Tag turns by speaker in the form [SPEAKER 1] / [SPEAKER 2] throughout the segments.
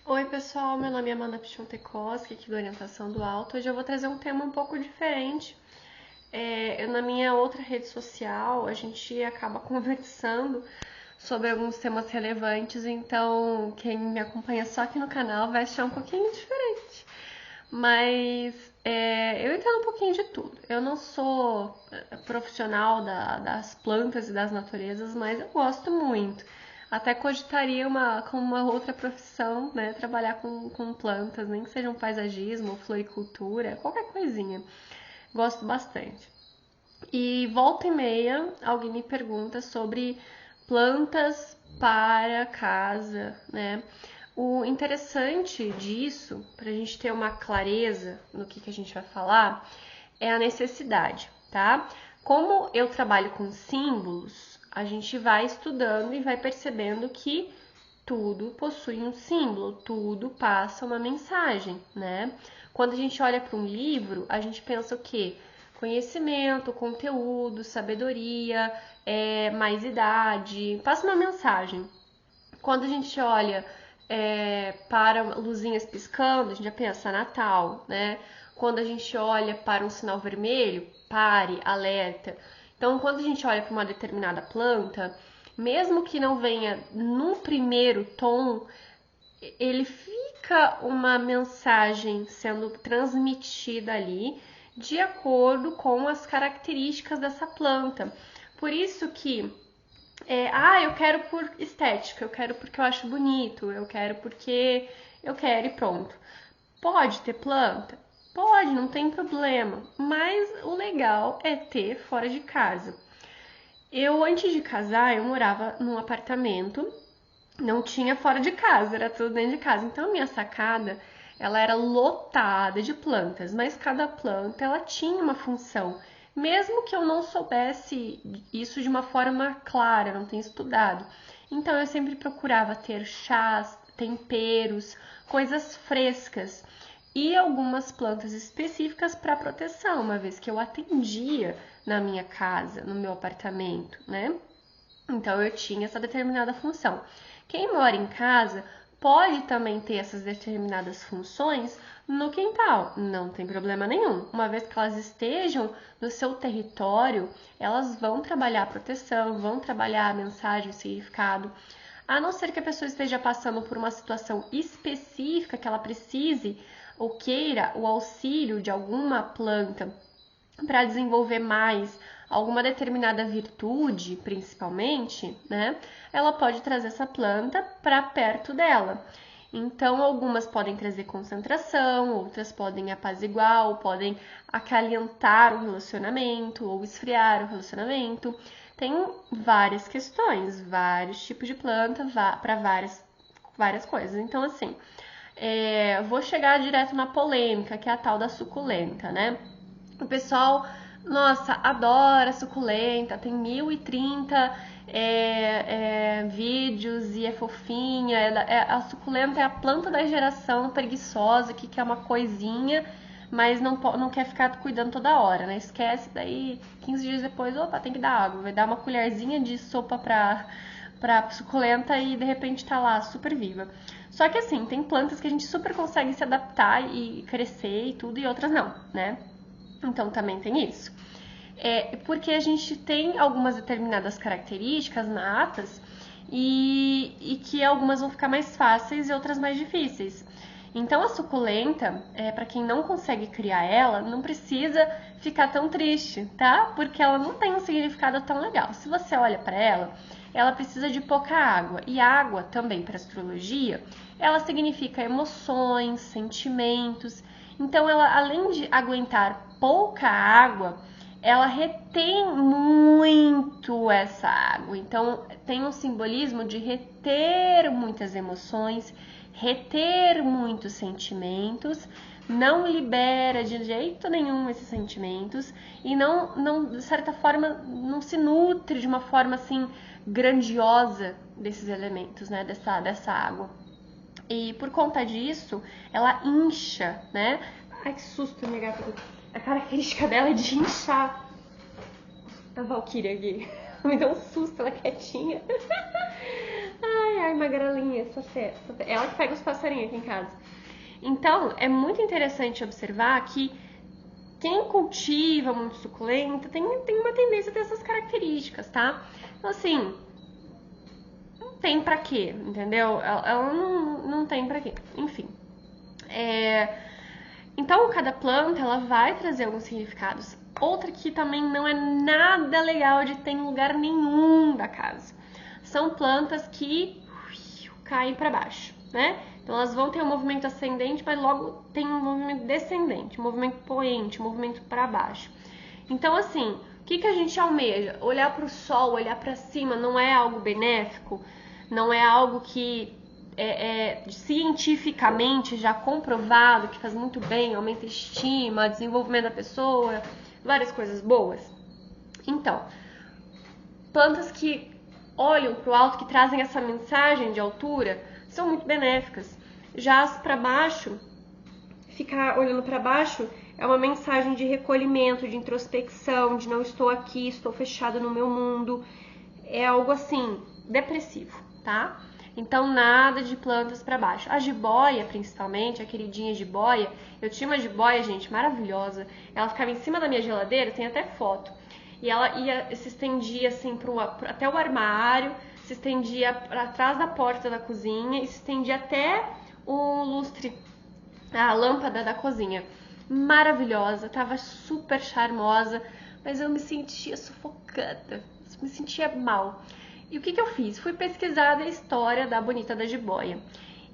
[SPEAKER 1] Oi pessoal, meu nome é Amanda Pichontekoski, aqui do Orientação do Alto. Hoje eu vou trazer um tema um pouco diferente. Na minha outra rede social, a gente acaba conversando sobre alguns temas relevantes, então quem me acompanha só aqui no canal vai achar um pouquinho diferente. Mas eu entendo um pouquinho de tudo. Eu não sou profissional das plantas e das naturezas, mas eu gosto muito. Até cogitaria como uma outra profissão, né? Trabalhar com plantas, nem que seja um paisagismo, floricultura, qualquer coisinha. Gosto bastante. E volta e meia, alguém me pergunta sobre plantas para casa, né? O interessante disso, para a gente ter uma clareza no que a gente vai falar, é a necessidade, tá? Como eu trabalho com símbolos, a gente vai estudando e vai percebendo que tudo possui um símbolo, tudo passa uma mensagem, né? Quando a gente olha para um livro, a gente pensa o quê? Conhecimento, conteúdo, sabedoria, mais idade, passa uma mensagem. Quando a gente olha para luzinhas piscando, a gente já pensa Natal, né? Quando a gente olha para um sinal vermelho, pare, alerta. Então, quando a gente olha para uma determinada planta, mesmo que não venha no primeiro tom, ele fica uma mensagem sendo transmitida ali de acordo com as características dessa planta. Por isso que eu quero por estética, eu quero porque eu acho bonito, eu quero porque eu quero e pronto. Pode ter planta? Pode, não tem problema. Mas o legal é ter fora de casa. Eu, antes de casar, eu morava num apartamento, não tinha fora de casa, era tudo dentro de casa. Então, a minha sacada, ela era lotada de plantas, mas cada planta, ela tinha uma função. Mesmo que eu não soubesse isso de uma forma clara, não tenha estudado. Então, eu sempre procurava ter chás, temperos, coisas frescas e algumas plantas específicas para proteção, uma vez que eu atendia na minha casa, no meu apartamento, né? Então eu tinha essa determinada função. Quem mora em casa pode também ter essas determinadas funções no quintal, não tem problema nenhum. Uma vez que elas estejam no seu território, elas vão trabalhar a proteção, vão trabalhar a mensagem, o significado. A não ser que a pessoa esteja passando por uma situação específica que ela precise ou queira o auxílio de alguma planta para desenvolver mais alguma determinada virtude, principalmente, né? Ela pode trazer essa planta para perto dela. Então, algumas podem trazer concentração, outras podem apaziguar, ou podem acalentar o relacionamento, ou esfriar o relacionamento. Tem várias questões, vários tipos de planta para várias coisas. Então, assim, vou chegar direto na polêmica, que é a tal da suculenta, né? O pessoal, nossa, adora suculenta, tem 1030 vídeos e é fofinha. A suculenta é a planta da geração preguiçosa que quer uma coisinha, mas não quer ficar cuidando toda hora, né? Esquece, daí 15 dias depois, opa, tem que dar água. Vai dar uma colherzinha de sopa pra suculenta e de repente tá lá super viva. Só que assim, tem plantas que a gente super consegue se adaptar e crescer e tudo, e outras não, né? Então também tem isso. Porque a gente tem algumas determinadas características natas e que algumas vão ficar mais fáceis e outras mais difíceis. Então a suculenta, para quem não consegue criar ela, não precisa ficar tão triste, tá? Porque ela não tem um significado tão legal. Se você olha para ela, ela precisa de pouca água. E água também para astrologia, ela significa emoções, sentimentos. Então ela, além de aguentar pouca água, ela retém muito essa água. Então tem um simbolismo de reter muitas emoções, reter muitos sentimentos, não libera de jeito nenhum esses sentimentos e não de certa forma não se nutre de uma forma assim grandiosa desses elementos, né, dessa água. E por conta disso, ela incha, né? Ai, que susto, minha gata. A característica dela é de inchar. A Valkyria aqui me deu um susto, ela quietinha. Ai, ai, magrelinha, ela que pega os passarinhos aqui em casa. Então, é muito interessante observar que quem cultiva muito suculenta tem uma tendência a ter essas características, tá? Então, assim, não tem pra quê, entendeu? Ela não tem pra quê. Enfim. Então, cada planta, ela vai trazer alguns significados. Outra que também não é nada legal de ter em lugar nenhum da casa. São plantas que caem para baixo, né? Então, elas vão ter um movimento ascendente, mas logo tem um movimento descendente, um movimento poente, um movimento para baixo. Então, assim, o que a gente almeja? Olhar para o sol, olhar para cima, não é algo benéfico? Não é algo que cientificamente já comprovado que faz muito bem, aumenta a estima, desenvolvimento da pessoa, várias coisas boas? Então, plantas que olham para o alto, que trazem essa mensagem de altura, são muito benéficas. Já as para baixo, ficar olhando para baixo é uma mensagem de recolhimento, de introspecção, de não estou aqui, estou fechado no meu mundo. É algo assim, depressivo, tá? Então, nada de plantas para baixo. A jiboia, principalmente, a queridinha jiboia. Eu tinha uma jiboia, gente, maravilhosa. Ela ficava em cima da minha geladeira, tem até foto. E ela se estendia assim até o armário, se estendia para trás da porta da cozinha e se estendia até o lustre, a lâmpada da cozinha. Maravilhosa, tava super charmosa, mas eu me sentia sufocada, me sentia mal. E o que eu fiz? Fui pesquisar a história da bonita da jiboia.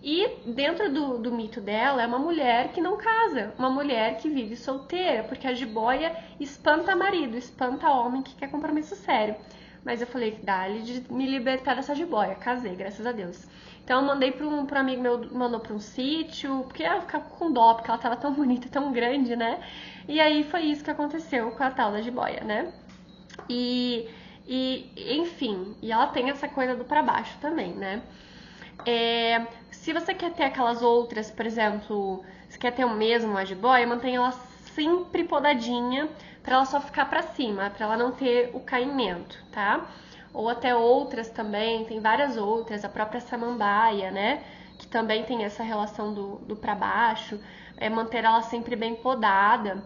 [SPEAKER 1] E dentro do mito dela é uma mulher que não casa, uma mulher que vive solteira, porque a jiboia espanta marido, espanta homem que quer compromisso sério. Mas eu falei, dá-lhe de me libertar dessa jiboia. Casei, graças a Deus. Então eu mandei para um amigo meu, mandou para um sítio, porque ela ficava com dó, porque ela tava tão bonita, tão grande, né? E aí foi isso que aconteceu com a tal da jiboia, né? Enfim, e ela tem essa coisa do para baixo também, né? Se você quer ter aquelas outras, por exemplo, se quer ter o mesmo a jiboia, mantenha ela sempre podadinha para ela só ficar para cima, para ela não ter o caimento, tá? Ou até outras também, tem várias outras, a própria samambaia, né? Que também tem essa relação do para baixo, manter ela sempre bem podada,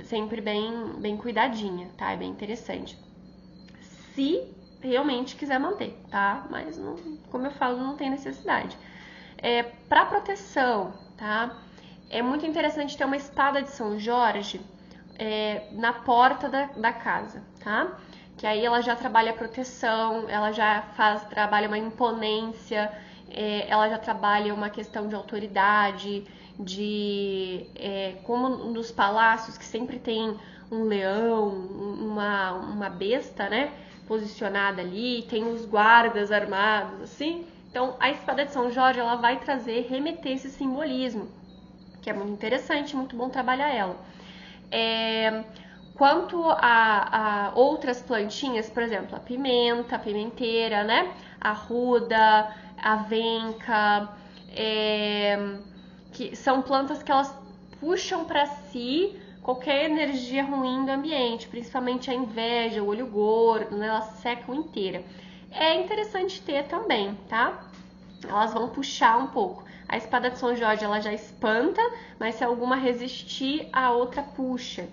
[SPEAKER 1] sempre bem cuidadinha, tá? É bem interessante. Se realmente quiser manter, tá? Mas, não, como eu falo, não tem necessidade. Para proteção, tá? É muito interessante ter uma espada de São Jorge na porta da casa, tá? Que aí ela já trabalha a proteção, ela já trabalha uma imponência, ela já trabalha uma questão de autoridade, como nos palácios que sempre tem um leão, uma besta, né? Posicionada ali, tem os guardas armados, assim. Então, a espada de São Jorge, ela vai remeter esse simbolismo, que é muito interessante, muito bom trabalhar ela. Quanto a outras plantinhas, por exemplo, a pimenta, a pimenteira, né? A ruda, a avenca, que são plantas que elas puxam para si qualquer energia ruim do ambiente, principalmente a inveja, o olho gordo, né? Elas secam inteira. É interessante ter também, tá? Elas vão puxar um pouco. A espada de São Jorge, ela já espanta, mas se alguma resistir, a outra puxa.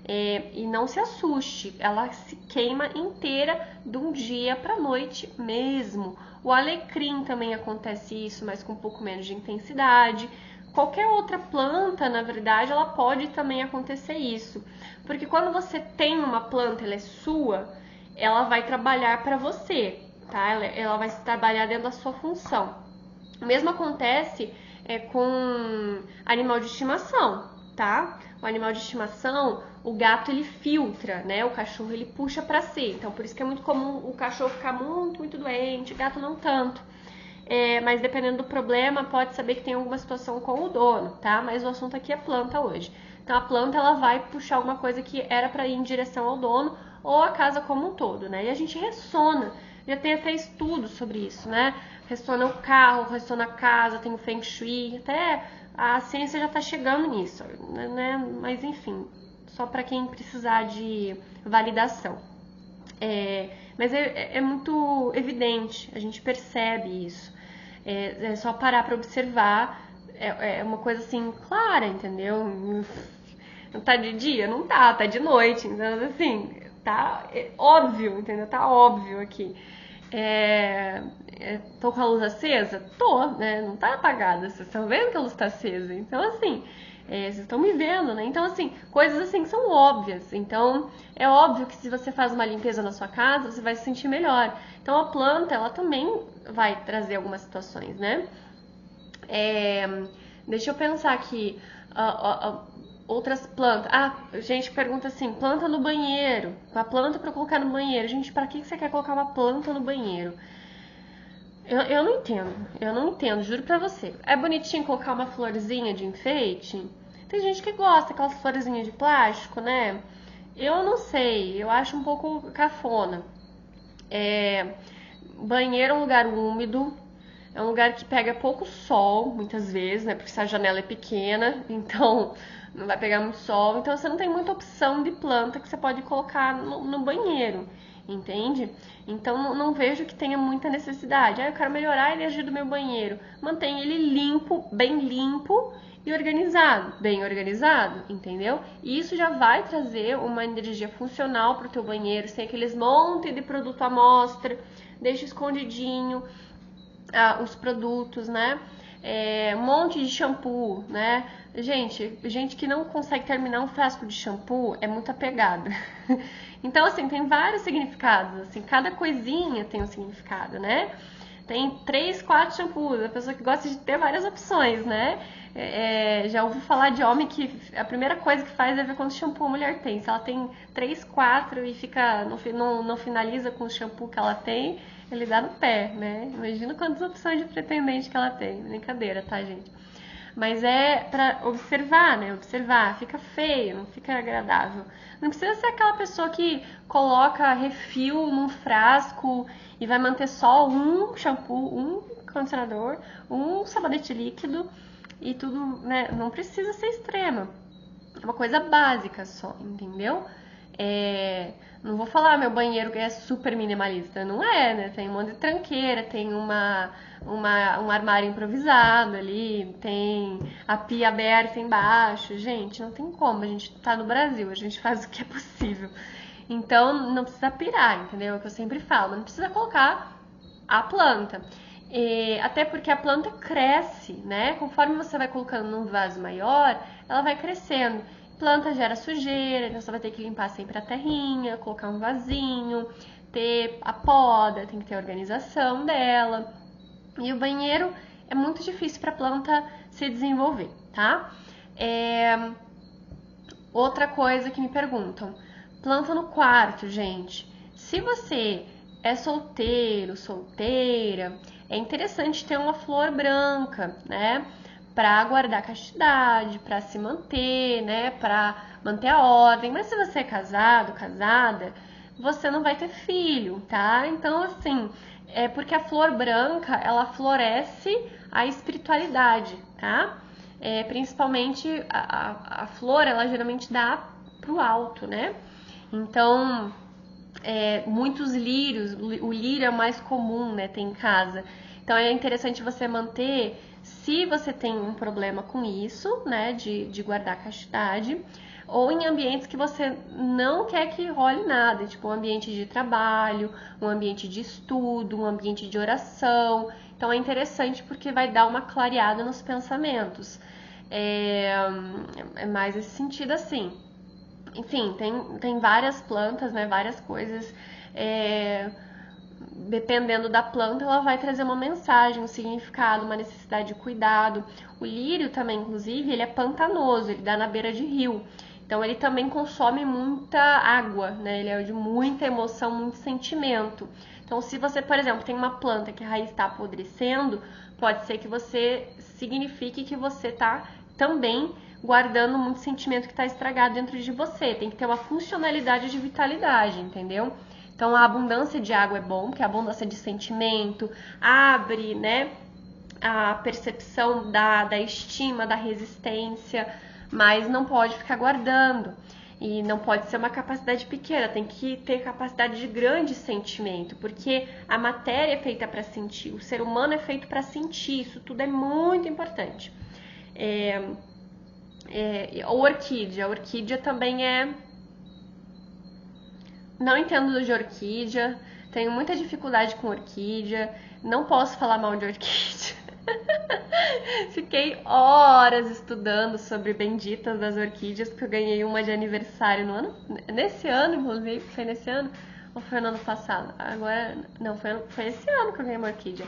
[SPEAKER 1] E não se assuste, ela se queima inteira de um dia para noite mesmo. O alecrim também acontece isso, mas com um pouco menos de intensidade. Qualquer outra planta, na verdade, ela pode também acontecer isso. Porque quando você tem uma planta, ela é sua, ela vai trabalhar para você, tá? Ela vai trabalhar dentro da sua função. O mesmo acontece com animal de estimação, tá? O animal de estimação, o gato ele filtra, né? O cachorro ele puxa para si. Então, por isso que é muito comum o cachorro ficar muito, muito doente, o gato não tanto. Mas dependendo do problema, pode saber que tem alguma situação com o dono, tá? Mas o assunto aqui é planta hoje. Então, a planta ela vai puxar alguma coisa que era para ir em direção ao dono ou a casa como um todo, né? E a gente ressona. Já tem até estudos sobre isso, né? Ressona o carro, ressona a casa, tem o Feng Shui, até a ciência já está chegando nisso, né? Mas enfim, só para quem precisar de validação. Mas é muito evidente, a gente percebe isso. É só parar para observar. É uma coisa assim clara, entendeu? Não tá de dia? Não tá de noite. Então, assim, tá óbvio, entendeu? Tá óbvio aqui. Tô com a luz acesa? Tô, né? Não tá apagada. Vocês estão vendo que a luz tá acesa. Então, assim, vocês estão me vendo, né? Então, assim, coisas assim que são óbvias. Então, é óbvio que se você faz uma limpeza na sua casa, você vai se sentir melhor. Então, a planta, ela também vai trazer algumas situações, né? Deixa eu pensar aqui. Outras plantas. Gente pergunta assim, planta no banheiro. Uma planta para colocar no banheiro. Gente, para que você quer colocar uma planta no banheiro? Eu não entendo, juro pra você. É bonitinho colocar uma florzinha de enfeite? Tem gente que gosta, aquelas florzinhas de plástico, né? Eu não sei, eu acho um pouco cafona. Banheiro é um lugar úmido, é um lugar que pega pouco sol, muitas vezes, né? Porque se a janela é pequena, então não vai pegar muito sol. Então você não tem muita opção de planta que você pode colocar no banheiro, entende? Então não vejo que tenha muita necessidade. Eu quero melhorar a energia do meu banheiro. Mantenha ele limpo, bem limpo e organizado. Bem organizado, entendeu? E isso já vai trazer uma energia funcional para o teu banheiro, sem aqueles monte de produto à mostra. Deixa escondidinho os produtos, né? Um monte de shampoo, né? Gente que não consegue terminar um frasco de shampoo é muito apegada. Então, assim, tem vários significados, assim, cada coisinha tem um significado, né? Tem 3, 4 shampoos, a pessoa que gosta de ter várias opções, né? Já ouvi falar de homem que a primeira coisa que faz é ver quanto shampoo a mulher tem. Se ela tem 3, 4 e não finaliza com o shampoo que ela tem, ele dá no pé, né? Imagina quantas opções de pretendente que ela tem. Brincadeira, tá, gente? Mas é pra observar, né? Observar. Fica feio, não fica agradável. Não precisa ser aquela pessoa que coloca refil num frasco e vai manter só um shampoo, um condicionador, um sabonete líquido e tudo, né? Não precisa ser extrema. É uma coisa básica só, entendeu? Não vou falar meu banheiro que é super minimalista, não é, né? Tem um monte de tranqueira, tem um armário improvisado ali, tem a pia aberta embaixo. Gente, não tem como, a gente tá no Brasil, a gente faz o que é possível. Então, não precisa pirar, entendeu? É o que eu sempre falo, não precisa colocar a planta. Até porque a planta cresce, né? Conforme você vai colocando num vaso maior, ela vai crescendo. Planta gera sujeira, então você vai ter que limpar sempre a terrinha, colocar um vasinho, ter a poda, tem que ter a organização dela. E o banheiro é muito difícil para a planta se desenvolver, tá? Outra coisa que me perguntam, planta no quarto, gente. Se você é solteiro, solteira, é interessante ter uma flor branca, né? Para guardar a castidade, para se manter, né? Para manter a ordem. Mas se você é casado, casada, você não vai ter filho, tá? Então, assim, é porque a flor branca, ela floresce a espiritualidade, tá? Principalmente a flor, ela geralmente dá pro alto, né? Então, muitos lírios, o lírio é o mais comum, né? Tem em casa. Então, é interessante você manter, se você tem um problema com isso, né? De guardar a castidade, ou em ambientes que você não quer que role nada, tipo um ambiente de trabalho, um ambiente de estudo, um ambiente de oração. Então é interessante porque vai dar uma clareada nos pensamentos. É mais esse sentido assim. Enfim, tem várias plantas, né? Várias coisas. Dependendo da planta, ela vai trazer uma mensagem, um significado, uma necessidade de cuidado. O lírio também, inclusive, ele é pantanoso, ele dá na beira de rio. Então ele também consome muita água, né? Ele é de muita emoção, muito sentimento. Então se você, por exemplo, tem uma planta que a raiz está apodrecendo, pode ser que você signifique que você está também guardando muito sentimento que está estragado dentro de você. Tem que ter uma funcionalidade de vitalidade, entendeu? Então a abundância de água é bom, porque a abundância de sentimento abre, né, a percepção da estima, da resistência, mas não pode ficar guardando. E não pode ser uma capacidade pequena, tem que ter capacidade de grande sentimento, porque a matéria é feita para sentir, o ser humano é feito para sentir, isso tudo é muito importante. A orquídea também é... Não entendo de orquídea, tenho muita dificuldade com orquídea, não posso falar mal de orquídea. Fiquei horas estudando sobre benditas das orquídeas, porque eu ganhei uma de aniversário nesse ano, inclusive, foi nesse ano ou foi no ano passado? Agora, não, foi esse ano que eu ganhei uma orquídea.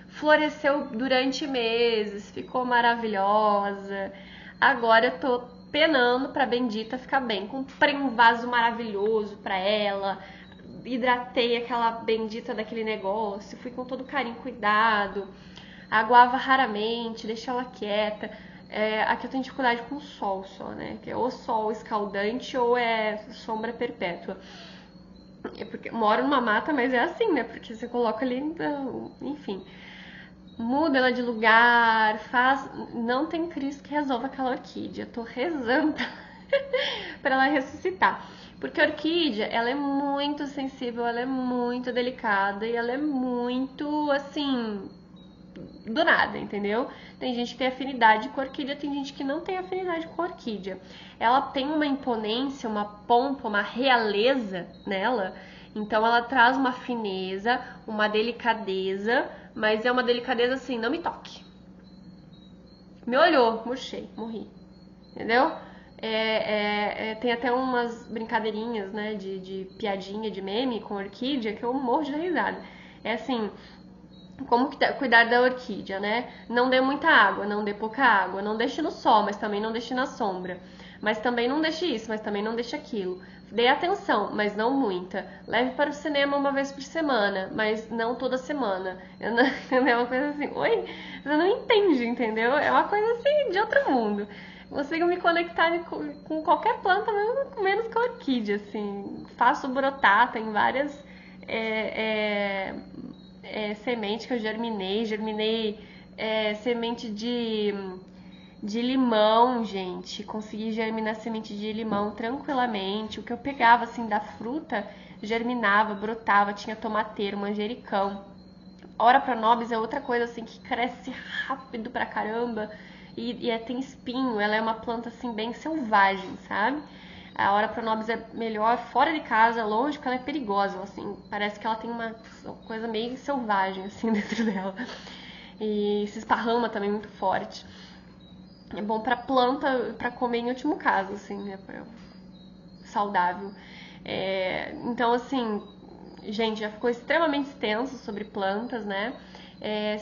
[SPEAKER 1] Floresceu durante meses, ficou maravilhosa. Agora eu tô penando pra bendita ficar bem. Comprei um vaso maravilhoso pra ela, hidratei aquela bendita daquele negócio, fui com todo carinho, cuidado. Aguava raramente, deixa ela quieta. Aqui eu tenho dificuldade com o sol só, né? Que é ou sol escaldante ou é sombra perpétua. É porque moro numa mata, mas é assim, né? Porque você coloca ali, enfim. Muda ela de lugar, não tem Cristo que resolva aquela orquídea. Tô rezando para ela ressuscitar. Porque a orquídea, ela é muito sensível, ela é muito delicada e ela é muito, assim, do nada, entendeu? Tem gente que tem afinidade com orquídea, tem gente que não tem afinidade com orquídea. Ela tem uma imponência, uma pompa, uma realeza nela, então ela traz uma fineza, uma delicadeza, mas é uma delicadeza assim, não me toque. Me olhou, murchei, morri, entendeu? Tem até umas brincadeirinhas, né, de piadinha, de meme com orquídea que eu morro de risada. É assim, como cuidar da orquídea, né? Não dê muita água, não dê pouca água, não deixe no sol, mas também não deixe na sombra. Mas também não deixe isso, mas também não deixe aquilo. Dê atenção, mas não muita. Leve para o cinema uma vez por semana, mas não toda semana. É uma coisa assim, oi? Você não entende, entendeu? É uma coisa assim de outro mundo. Consigo me conectar com qualquer planta, menos com a orquídea, assim. Faço brotar, tem várias semente que eu germinei semente de limão, gente. Consegui germinar semente de limão tranquilamente. O que eu pegava assim da fruta germinava, brotava, tinha tomateiro, manjericão. Ora pronobis é outra coisa assim que cresce rápido pra caramba e tem espinho. Ela é uma planta assim bem selvagem, sabe? A Ora pronobis é melhor fora de casa, longe, porque ela é perigosa, assim, parece que ela tem uma coisa meio selvagem, assim, dentro dela. E se esparrama também muito forte. É bom pra planta, pra comer em último caso, assim, né, saudável. Então, assim, gente, já ficou extremamente extenso sobre plantas, né?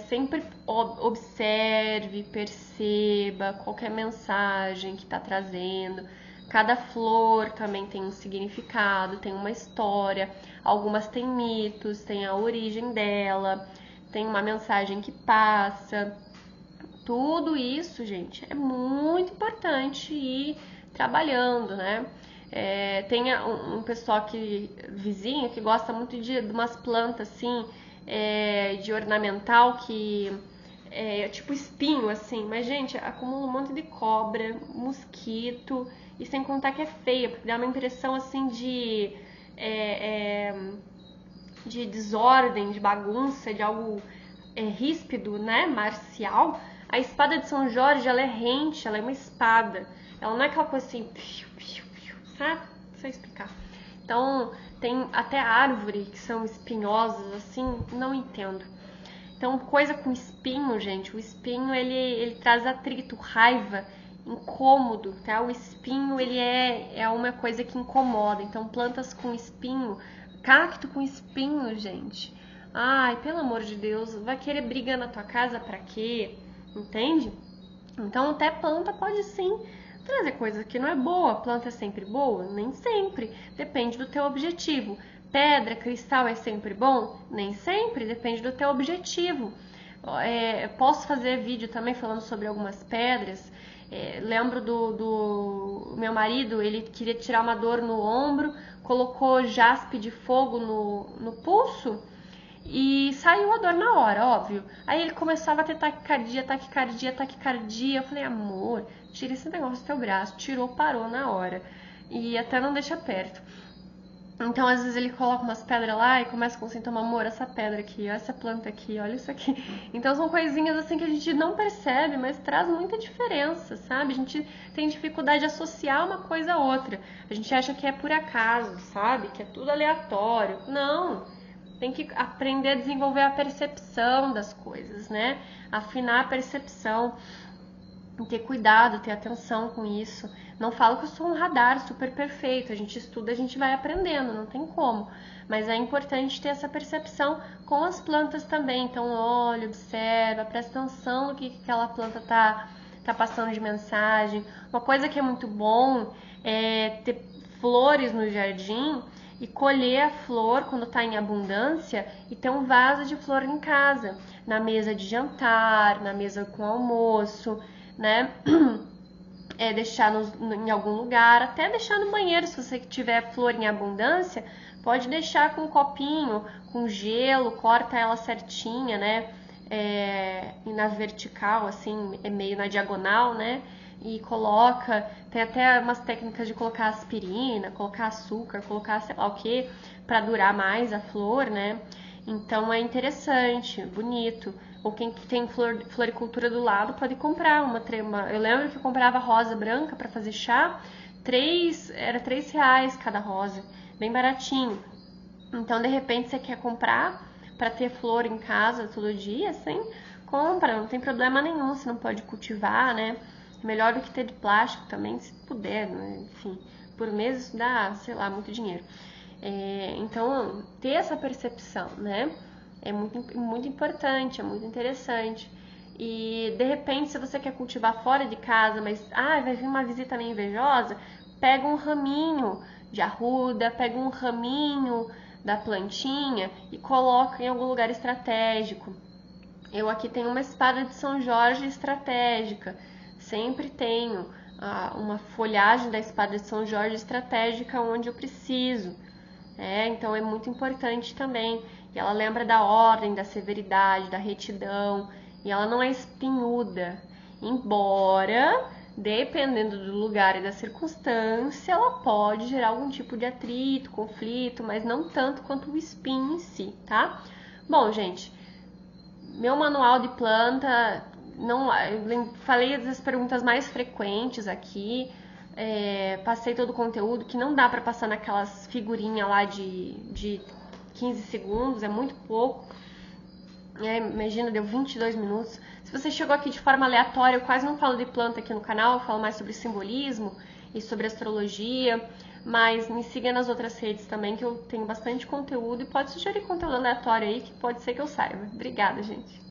[SPEAKER 1] Sempre observe, perceba qualquer mensagem que está trazendo. Cada flor também tem um significado, tem uma história. Algumas têm mitos, tem a origem dela, tem uma mensagem que passa. Tudo isso, gente, é muito importante ir trabalhando, né? Tem um pessoal vizinho que gosta muito de umas plantas assim, de ornamental que é tipo espinho, assim. Mas, gente, acumula um monte de cobra, mosquito, e sem contar que é feia, porque dá uma impressão assim de desordem, de bagunça, de algo ríspido, né? Marcial. A espada de São Jorge, ela é rente, ela é uma espada. Ela não é aquela coisa assim, sabe? Não sei explicar. Então, tem até árvore que são espinhosas, assim, não entendo. Então, coisa com espinho, gente, o espinho, ele traz atrito, raiva, incômodo, tá? O espinho, ele é uma coisa que incomoda. Então, plantas com espinho, cacto com espinho, gente. Ai, pelo amor de Deus, vai querer brigar na tua casa pra quê? Entende? Então, até planta pode sim trazer coisa que não é boa. Planta é sempre boa? Nem sempre. Depende do teu objetivo. Pedra, cristal é sempre bom? Nem sempre. Depende do teu objetivo. Posso fazer vídeo também falando sobre algumas pedras. Lembro do meu marido, ele queria tirar uma dor no ombro, colocou jaspe de fogo no pulso e saiu a dor na hora, óbvio. Aí ele começava a ter taquicardia. Eu falei, amor, tira esse negócio do teu braço. Tirou, parou na hora. e até não deixa perto. Então, às vezes ele coloca umas pedras lá e começa com assim, tomar amor, essa pedra aqui, ó, essa planta aqui, olha isso aqui. Então, são coisinhas assim que a gente não percebe, mas traz muita diferença, sabe? A gente tem dificuldade de associar uma coisa a outra. A gente acha que é por acaso, sabe? Que é tudo aleatório. Não! Tem que aprender a desenvolver a percepção das coisas, né? Afinar a percepção. Ter cuidado, ter atenção com isso. Não falo que eu sou um radar super perfeito, a gente estuda, a gente vai aprendendo, não tem como. Mas é importante ter essa percepção com as plantas também. Então, olha, observa, presta atenção no que aquela planta tá passando de mensagem. Uma coisa que é muito bom é ter flores no jardim e colher a flor quando está em abundância e ter um vaso de flor em casa, na mesa de jantar, na mesa com almoço, né? Deixar em algum lugar, até deixar no banheiro, se você tiver flor em abundância, pode deixar com um copinho, com gelo, corta ela certinha, né? Na vertical, assim, meio na diagonal, né? E coloca, tem até umas técnicas de colocar aspirina, colocar açúcar, colocar sei lá o que, para durar mais a flor, né? Então é interessante, bonito. Ou quem tem floricultura do lado pode comprar uma. Eu lembro que eu comprava rosa branca para fazer chá, era R$3 cada rosa, bem baratinho. Então de repente você quer comprar para ter flor em casa todo dia, assim, compra, não tem problema nenhum, você não pode cultivar, né? Melhor do que ter de plástico também, se puder, né? Enfim, por mês isso dá, sei lá, muito dinheiro. Então, ter essa percepção, né? É muito, muito importante, é muito interessante. E, de repente, se você quer cultivar fora de casa, mas vai vir uma visita meio invejosa, pega um raminho de arruda, pega um raminho da plantinha e coloca em algum lugar estratégico. Eu aqui tenho uma espada de São Jorge estratégica, sempre tenho uma folhagem da espada de São Jorge estratégica onde eu preciso. Então é muito importante também. E ela lembra da ordem, da severidade, da retidão. E ela não é espinhuda. Embora, dependendo do lugar e da circunstância, ela pode gerar algum tipo de atrito, conflito, mas não tanto quanto o espinho em si, tá? Bom, gente, meu manual de planta, eu falei das perguntas mais frequentes aqui. Passei todo o conteúdo que não dá para passar naquelas figurinhas lá de 15 segundos, é muito pouco. Imagina, deu 22 minutos. Se você chegou aqui de forma aleatória, eu quase não falo de planta aqui no canal, eu falo mais sobre simbolismo e sobre astrologia, mas me siga nas outras redes também, que eu tenho bastante conteúdo e pode sugerir conteúdo aleatório aí, que pode ser que eu saiba. Obrigada, gente.